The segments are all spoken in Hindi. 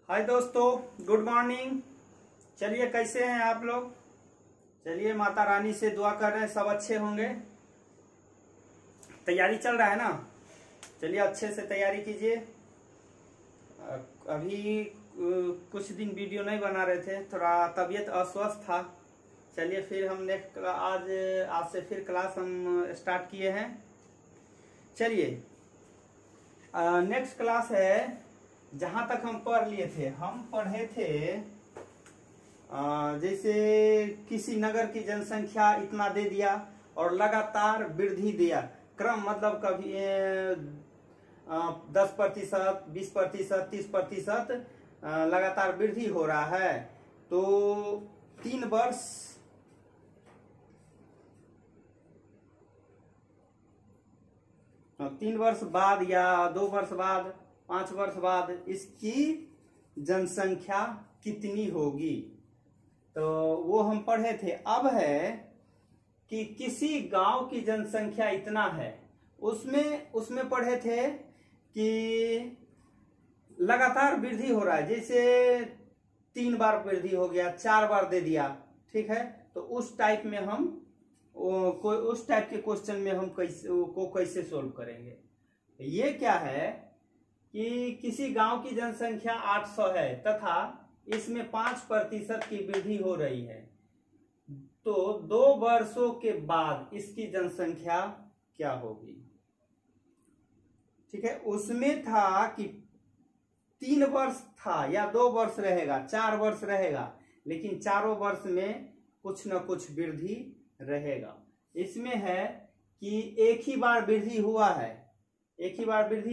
हाय दोस्तों, गुड मॉर्निंग। चलिए, कैसे हैं आप लोग? चलिए, माता रानी से दुआ कर रहे हैं सब अच्छे होंगे। तैयारी चल रहा है ना? चलिए, अच्छे से तैयारी कीजिए। अभी कुछ दिन वीडियो नहीं बना रहे थे, थोड़ा तबीयत अस्वस्थ था। चलिए, फिर हम नेक्स्ट आज से फिर क्लास हम स्टार्ट किए हैं। चलिए, नेक्स्ट क्लास है। जहां तक हम पढ़ लिए थे, हम पढ़े थे जैसे किसी नगर की जनसंख्या इतना दे दिया और लगातार वृद्धि दिया। क्रम मतलब कभी 10%, 20%, 30% लगातार वृद्धि हो रहा है। तो 3 वर्ष बाद या 2 वर्ष बाद, 5 वर्ष बाद इसकी जनसंख्या कितनी होगी, तो वो हम पढ़े थे। अब है कि किसी गांव की जनसंख्या इतना है, उसमें पढ़े थे कि लगातार वृद्धि हो रहा है। जैसे 3 बार वृद्धि हो गया, 4 बार दे दिया, ठीक है। तो उस टाइप में हम उस टाइप के क्वेश्चन में हम कैसे सोल्व करेंगे। ये क्या है कि किसी गांव की जनसंख्या 800 है तथा इसमें 5% की वृद्धि हो रही है, तो 2 वर्षों के बाद इसकी जनसंख्या क्या होगी। ठीक है, उसमें था कि 3 वर्ष था या 2 वर्ष रहेगा, 4 वर्ष रहेगा, लेकिन चारों वर्ष में कुछ न कुछ वृद्धि रहेगा। इसमें है कि एक ही बार वृद्धि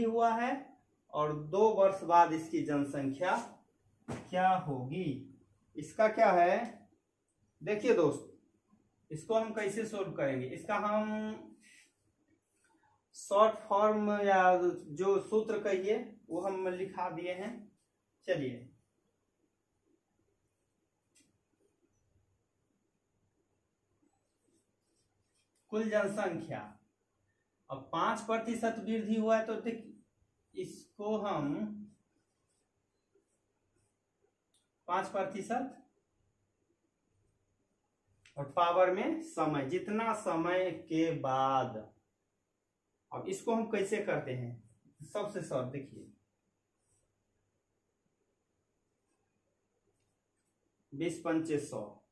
हुआ है और 2 वर्ष बाद इसकी जनसंख्या क्या होगी। इसका क्या है, देखिए दोस्त, इसको हम कैसे सोल्व करेंगे। इसका हम शॉर्ट फॉर्म या जो सूत्र कहिए वो हम लिखा दिए हैं। चलिए, कुल जनसंख्या, अब 5% वृद्धि हुआ है, तो देख इसको हम 5% और पावर में समय, जितना समय के बाद। अब इसको हम कैसे करते हैं, सबसे सरल देखिए, 20 पंचे 100।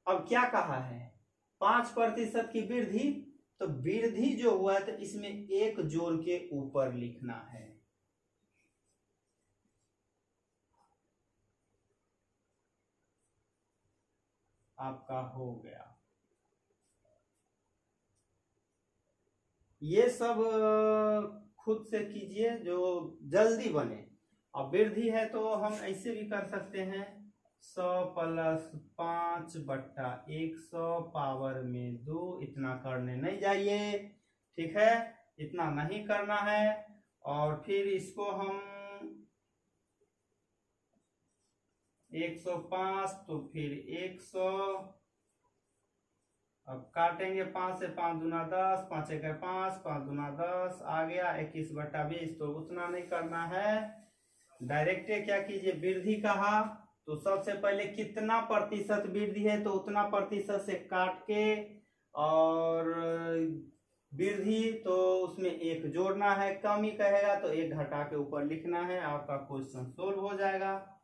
अब क्या कहा है, 5% की वृद्धि, तो वृद्धि जो हुआ है तो इसमें 1 जोड़ के ऊपर लिखना है। आपका हो गया। ये सब खुद से कीजिए जो जल्दी बने। अब वृद्धि है तो हम ऐसे भी कर सकते हैं, 100 + 5/100 पावर में 2। इतना करने नहीं जाइए, ठीक है, इतना नहीं करना है। और फिर इसको हम 105, तो फिर 100। अब काटेंगे 5 से, 5 दूना 10, 5 1 5, 5 दूना 10, आ गया 21/20। तो उतना नहीं करना है, डायरेक्ट क्या कीजिए, वृद्धि कहा तो सबसे पहले कितना प्रतिशत वृद्धि है, तो उतना प्रतिशत से काट के, और वृद्धि तो उसमें 1 जोड़ना है, कमी कहेगा तो 1 घटा के ऊपर लिखना है। आपका क्वेश्चन सोल्व हो जाएगा,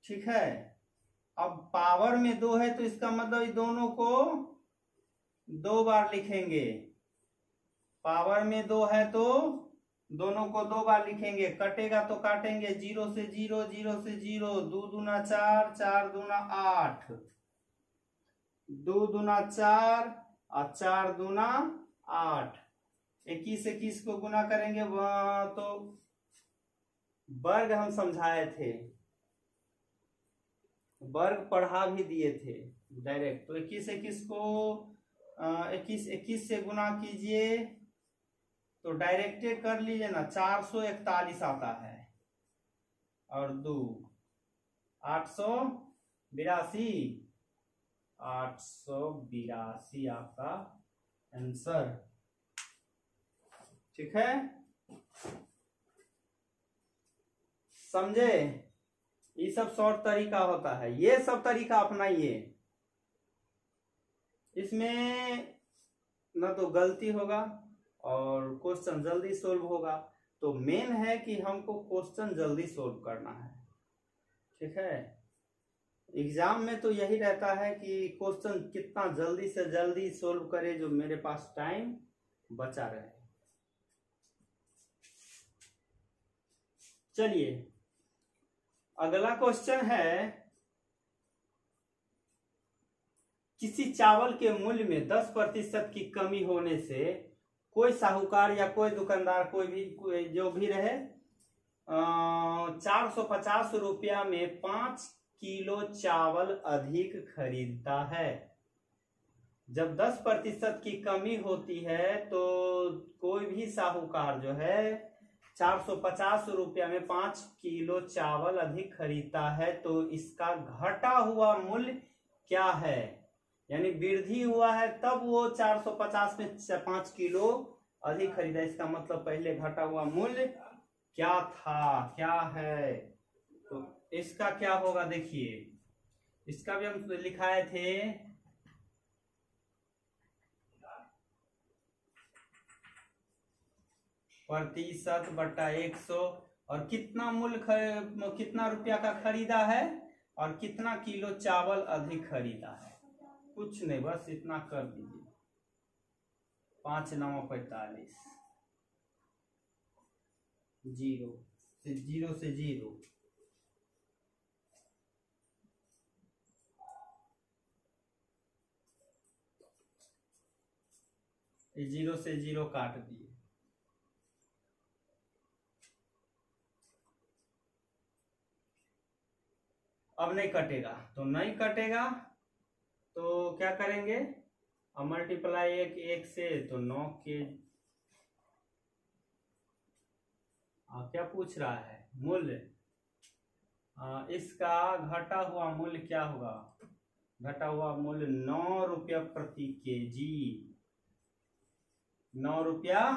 ठीक है। अब पावर में 2 है तो इसका मतलब इस दोनों को 2 बार लिखेंगे। पावर में 2 है तो दोनों को 2 बार लिखेंगे। कटेगा तो काटेंगे 0 से 0, 0 से 0, 2 दूना 4, 4 दूना 8, 2 दूना 4 और 4 दूना 8। 21 को गुना करेंगे, तो वर्ग हम समझाए थे, वर्ग पढ़ा भी दिए थे डायरेक्ट। तो 21 को 21 से गुना कीजिए तो डायरेक्टे कर लीजिए ना, 441 आता है, और 2 882, 882 आपका आंसर, ठीक है। समझे? ये सब शॉर्ट तरीका होता है, ये सब तरीका अपनाइए, इसमें न तो गलती होगा और क्वेश्चन जल्दी सोल्व होगा। तो मेन है कि हमको क्वेश्चन जल्दी सोल्व करना है, ठीक है। एग्जाम में तो यही रहता है कि क्वेश्चन कितना जल्दी से जल्दी सोल्व करे, जो मेरे पास टाइम बचा रहे। चलिए अगला क्वेश्चन है, किसी चावल के मूल्य में 10% की कमी होने से कोई साहूकार या कोई दुकानदार कोई जो भी रहे 450 रुपया में 5 किलो चावल अधिक खरीदता है। जब 10% की कमी होती है तो कोई भी साहूकार जो है 450 रुपया में 5 किलो चावल अधिक खरीदता है, तो इसका घटा हुआ मूल्य क्या है? यानी वृद्धि हुआ है तब वो 450 में 5 किलो अधिक खरीदा, इसका मतलब पहले घटा हुआ मूल्य क्या था, क्या है? तो इसका क्या होगा, देखिए इसका भी हम लिखाए थे, प्रतिशत बटा 100, और कितना मूल्य कितना रुपया का खरीदा है और कितना किलो चावल अधिक खरीदा है। कुछ नहीं, बस इतना कर दीजिए, 5 9 45, 0 से 0, ये 0 से 0 काट दिए। अब नहीं कटेगा, तो नहीं कटेगा तो क्या करेंगे, अब मल्टीप्लाई 1 से, तो 9 के क्या पूछ रहा है मूल्य, इसका घटा हुआ मूल्य क्या होगा? घटा हुआ मूल्य 9 रुपया प्रति केजी, 9 रुपया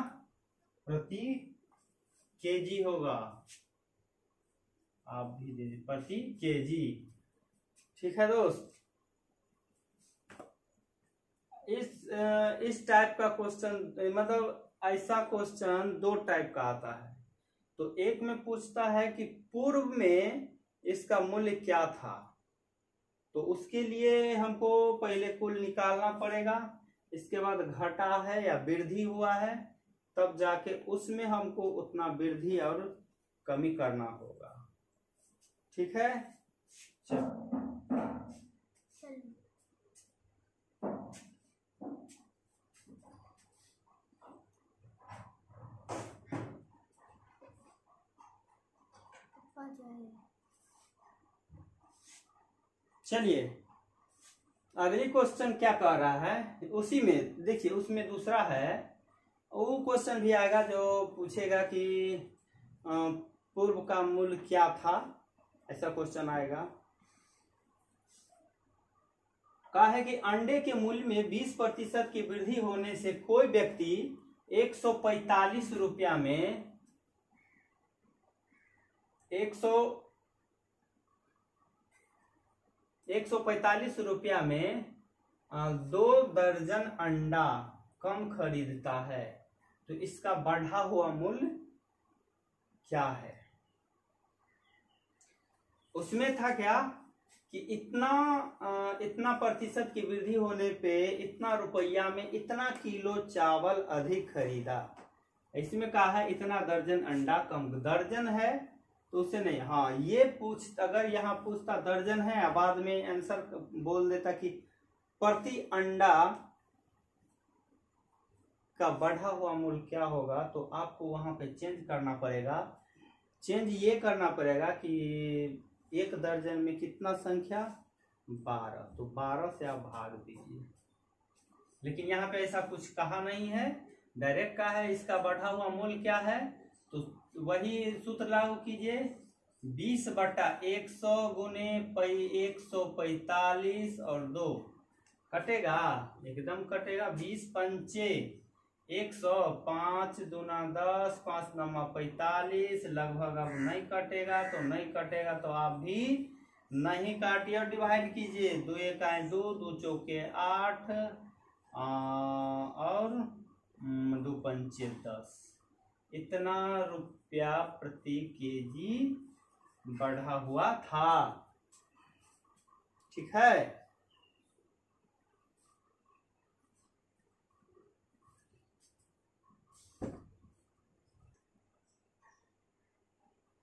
प्रति केजी होगा, आप भी दे प्रति केजी, ठीक है दोस्त। इस टाइप का क्वेश्चन, मतलब ऐसा क्वेश्चन 2 टाइप का आता है। तो एक में पूछता है कि पूर्व में इसका मूल्य क्या था, तो उसके लिए हमको पहले कुल निकालना पड़ेगा, इसके बाद घटा है या वृद्धि हुआ है, तब जाके उसमें हमको उतना वृद्धि और कमी करना होगा, ठीक है। चलो चलिए अगली क्वेश्चन क्या कह रहा है, उसी में देखिए, उसमें दूसरा है, वो क्वेश्चन भी आएगा जो पूछेगा कि पूर्व का मूल्य क्या था, ऐसा क्वेश्चन आएगा। कहा है कि अंडे के मूल्य में 20% की वृद्धि होने से कोई व्यक्ति 145 रुपया में 145 रुपया में 2 दर्जन अंडा कम खरीदता है, तो इसका बढ़ा हुआ मूल्य क्या है? उसमें था क्या कि इतना प्रतिशत की वृद्धि होने पे इतना रुपया में इतना किलो चावल अधिक खरीदा। इसमें कहा है इतना दर्जन अंडा कम, दर्जन है तो उसे नहीं, हाँ ये अगर यहाँ पूछता दर्जन है, बाद में आंसर बोल देता कि प्रति अंडा का बढ़ा हुआ मूल्य क्या होगा, तो आपको वहां पे चेंज करना पड़ेगा। चेंज ये करना पड़ेगा कि 1 दर्जन में कितना संख्या, 12, तो 12 से आप भाग दीजिए। लेकिन यहाँ पे ऐसा कुछ कहा नहीं है, डायरेक्ट कहा है इसका बढ़ा हुआ मूल्य क्या है, तो वही सूत्र लागू कीजिए, 20/100 गुने 145 और 2 कटेगा, एकदम कटेगा, 20 पंचे 105 दूना 10, 5 नम्मा 45, लगभग अब नहीं कटेगा तो नहीं कटेगा, तो आप भी नहीं काटिए और डिवाइड कीजिए। 2 एकाएं 2, 2 चौके 8 और 2 पंचे 10। इतना रुपया प्रति केजी बढ़ा हुआ था। ठीक है,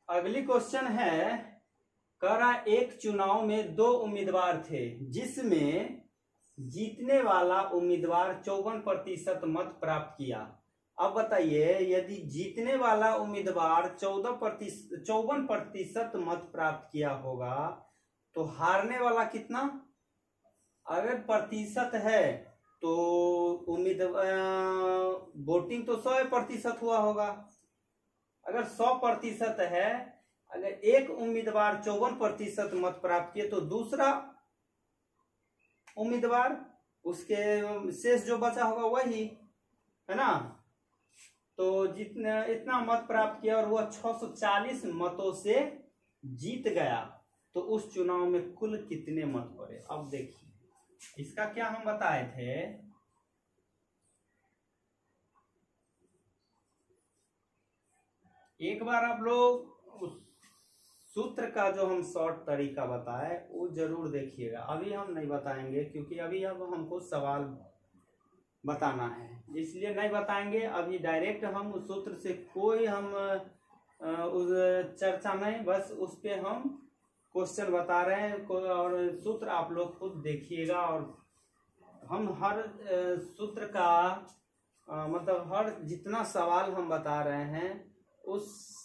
अगली क्वेश्चन है, कह रहा एक चुनाव में 2 उम्मीदवार थे जिसमें जीतने वाला उम्मीदवार 54% मत प्राप्त किया। अब बताइए, यदि जीतने वाला उम्मीदवार 54% मत प्राप्त किया होगा तो हारने वाला कितना? अगर प्रतिशत है तो वोटिंग तो 100% हुआ होगा। अगर 100% है, अगर एक उम्मीदवार 54% मत प्राप्त किए तो दूसरा उम्मीदवार उसके शेष जो बचा होगा वही है ना। तो जितना इतना मत प्राप्त किया और वह 640 मतों से जीत गया, तो उस चुनाव में कुल कितने मत पड़े? अब देखिए, इसका क्या हम बताए थे, एक बार आप लोग उस सूत्र का जो हम शॉर्ट तरीका बताए वो जरूर देखिएगा। अभी हम नहीं बताएंगे क्योंकि अभी अब हमको सवाल बताना है, इसलिए नहीं बताएंगे। अभी डायरेक्ट हम उस सूत्र से कोई हम उस चर्चा नहीं, बस उस पे हम क्वेश्चन बता रहे हैं और सूत्र आप लोग खुद देखिएगा। और हम हर सूत्र का मतलब हर जितना सवाल हम बता रहे हैं उस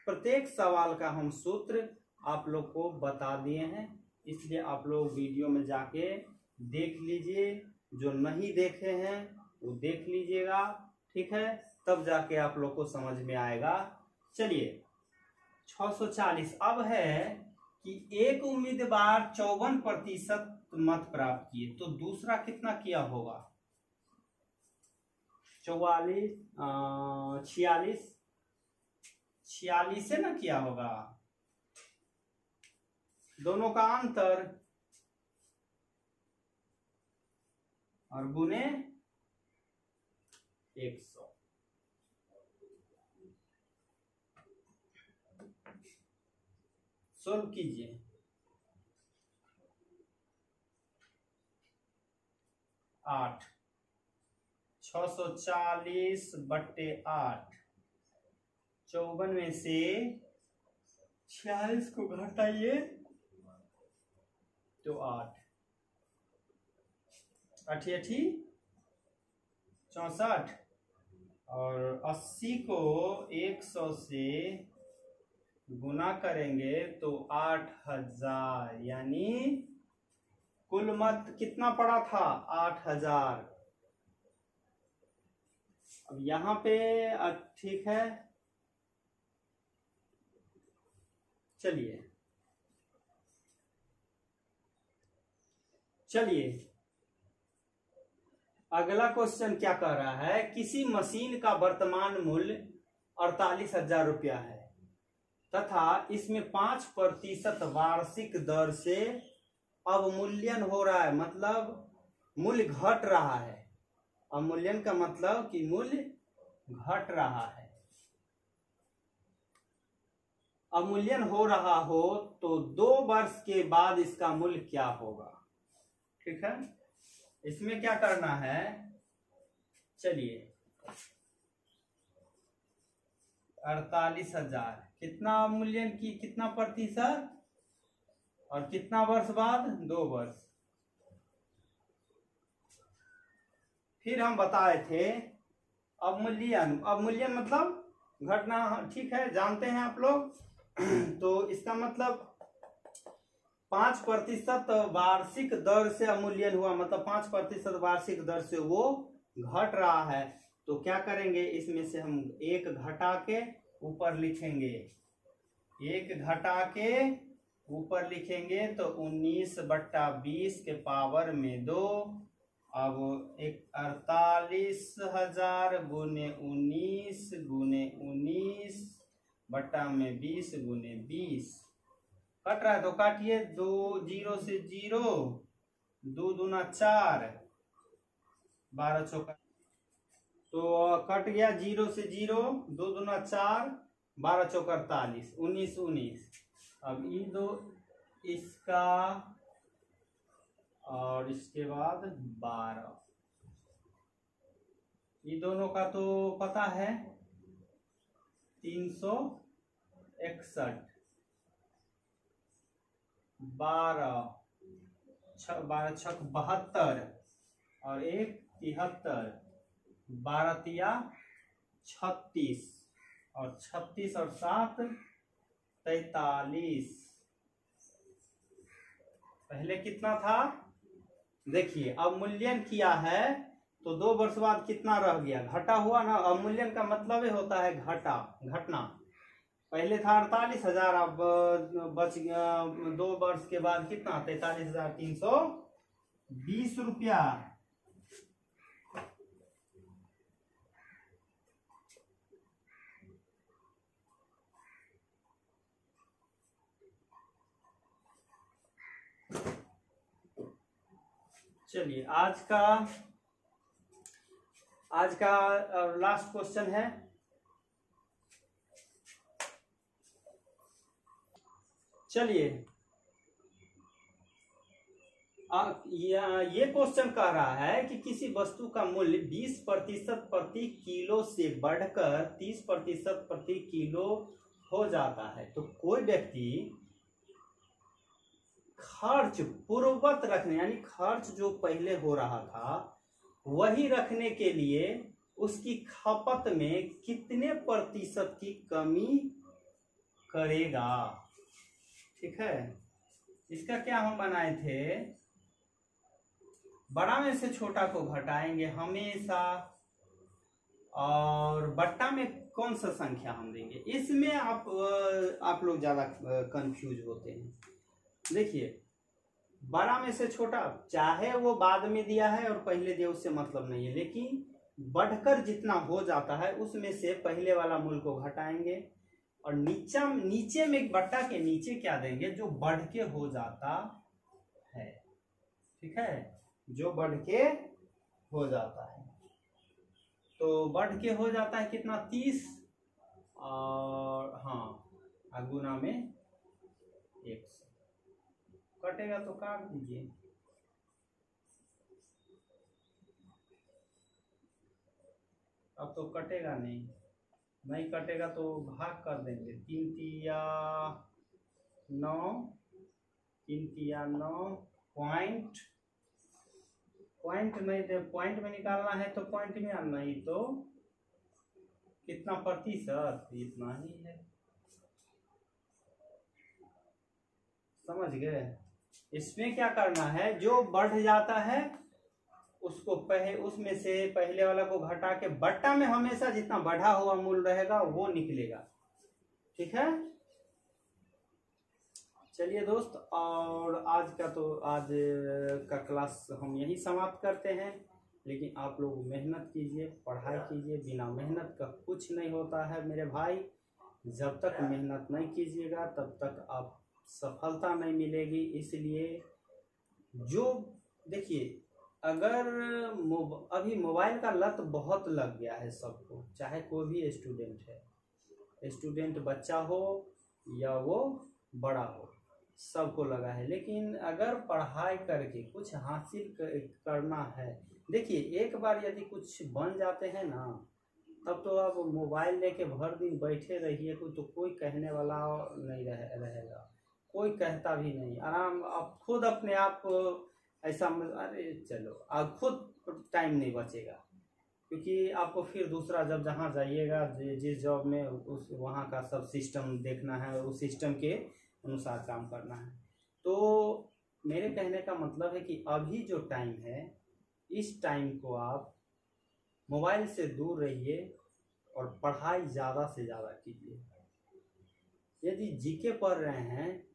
प्रत्येक सवाल का हम सूत्र आप लोग को बता दिए हैं, इसलिए आप लोग वीडियो में जाके देख लीजिए। जो नहीं देखे हैं वो देख लीजिएगा, ठीक है, तब जाके आप लोग को समझ में आएगा। चलिए 640 अब है कि एक उम्मीदवार 54% मत प्राप्त किए तो दूसरा कितना किया होगा? 46 से ना किया होगा, दोनों का अंतर और गुने 100। सोल्व कीजिए। 8 640/8, 54 में से 46 को घटाइए तो 8 88 64 और 80 को 100 से गुना करेंगे तो 8000, यानी कुल मत कितना पड़ा था? 8000। अब यहाँ पे ठीक है, चलिए अगला क्वेश्चन क्या कह रहा है, किसी मशीन का वर्तमान मूल्य 48,000 रुपया है तथा इसमें 5% वार्षिक दर से अवमूल्यन हो रहा है, मतलब मूल्य घट रहा है। अवमूल्यन का मतलब कि मूल्य घट रहा है। अवमूल्यन हो रहा हो तो 2 वर्ष के बाद इसका मूल्य क्या होगा? ठीक है, इसमें क्या करना है, चलिए 48,000 कितना अवमूल्यन की कितना प्रतिशत और कितना वर्ष बाद? 2 वर्ष। फिर हम बताए थे अवमूल्यन मतलब घटना, ठीक है, जानते हैं आप लोग। तो इसका मतलब 5% वार्षिक दर से अवमूल्यन हुआ, मतलब 5% वार्षिक दर से वो घट रहा है। तो क्या करेंगे, इसमें से हम 1 घटा के ऊपर लिखेंगे, 1 घटा के ऊपर लिखेंगे तो 19/20 के पावर में 2 अब एक 48,000 गुने 19 बट्टा में 20 गुने 20 कट रहा है तो काटिए। 2 0 से 0, 2 दूना 4, 12 चौका तो कट गया। 0 से 0, 2 दूना 4, 12 चौक 48, 19 19। अब ये दो इसका और इसके बाद 12, ये दोनों का तो पता है 361, 12 छक 72 और 1 73, 12 तिया 36 और 36 और 7 43। पहले कितना था देखिए। अवमूल्यन किया है तो 2 वर्ष बाद कितना रह गया, घटा हुआ ना। अवमूल्यन का मतलब ही होता है घटना। पहले था 48,000, अब बच गया 2 वर्ष के बाद कितना 43,320 रुपया। चलिए आज का लास्ट क्वेश्चन है। चलिए ये क्वेश्चन कह रहा है कि किसी वस्तु का मूल्य 20% प्रति किलो से बढ़कर 30% प्रति किलो हो जाता है तो कोई व्यक्ति खर्च पूर्ववत रखने, यानी खर्च जो पहले हो रहा था वही रखने के लिए उसकी खपत में कितने प्रतिशत की कमी करेगा। ठीक है, इसका क्या हम बनाए थे, बड़ा में से छोटा को घटाएंगे हमेशा और बट्टा में कौन सा संख्या हम देंगे। इसमें आप लोग ज्यादा कंफ्यूज होते हैं। देखिए बड़ा में से छोटा चाहे वो बाद में दिया है और पहले दिया उससे मतलब नहीं है, लेकिन बढ़कर जितना हो जाता है उसमें से पहले वाला मूल को घटाएंगे और नीचे में बट्टा के नीचे क्या देंगे जो बढ़ के हो जाता है। ठीक है, जो बढ़ के हो जाता है तो बढ़ के हो जाता है कितना 30 और हाँ गुना में 100 कटेगा तो काट दीजिए। अब तो कटेगा नहीं कटेगा तो भाग कर देंगे। 3 तिया 9, 3 तिया 9, पॉइंट नहीं दे, पॉइंट में निकालना है तो पॉइंट में आना ही तो कितना प्रतिशत इतना ही है। समझ गए। इसमें क्या करना है जो बढ़ जाता है उसको उसमें से पहले वाला को घटा के बट्टा में हमेशा जितना बढ़ा हुआ मूल रहेगा वो निकलेगा। ठीक है, चलिए दोस्त, और आज का क्लास हम यही समाप्त करते हैं। लेकिन आप लोग मेहनत कीजिए, पढ़ाई कीजिए, बिना मेहनत का कुछ नहीं होता है मेरे भाई। जब तक मेहनत नहीं कीजिएगा तब तक आप सफलता नहीं मिलेगी। इसलिए जो देखिए अगर अभी मोबाइल का लत बहुत लग गया है सबको, चाहे कोई भी स्टूडेंट है, स्टूडेंट बच्चा हो या वो बड़ा हो, सबको लगा है। लेकिन अगर पढ़ाई करके कुछ हासिल करना है, देखिए एक बार यदि कुछ बन जाते हैं ना तब तो आप मोबाइल लेके भर दिन बैठे रहिए तो कोई कहने वाला नहीं रहेगा, कोई कहता भी नहीं। आराम आप खुद अपने आप ऐसा अरे चलो आप खुद टाइम नहीं बचेगा, क्योंकि आपको फिर दूसरा जब जहाँ जाइएगा जिस जॉब में उस वहाँ का सब सिस्टम देखना है और उस सिस्टम के अनुसार काम करना है। तो मेरे कहने का मतलब है कि अभी जो टाइम है इस टाइम को आप मोबाइल से दूर रहिए और पढ़ाई ज़्यादा से ज़्यादा कीजिए। यदि जीके पढ़ रहे हैं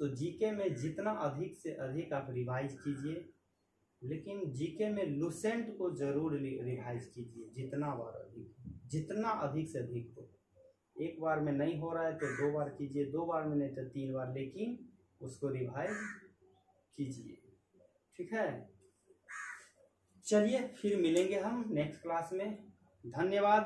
तो जीके में जितना अधिक से अधिक आप रिवाइज कीजिए, लेकिन जीके में लुसेंट को जरूर रिवाइज कीजिए, जितना अधिक से अधिक हो। एक बार में नहीं हो रहा है तो 2 बार कीजिए, 2 बार में नहीं तो 3 बार, लेकिन उसको रिवाइज कीजिए। ठीक है, चलिए फिर मिलेंगे हम नेक्स्ट क्लास में। धन्यवाद।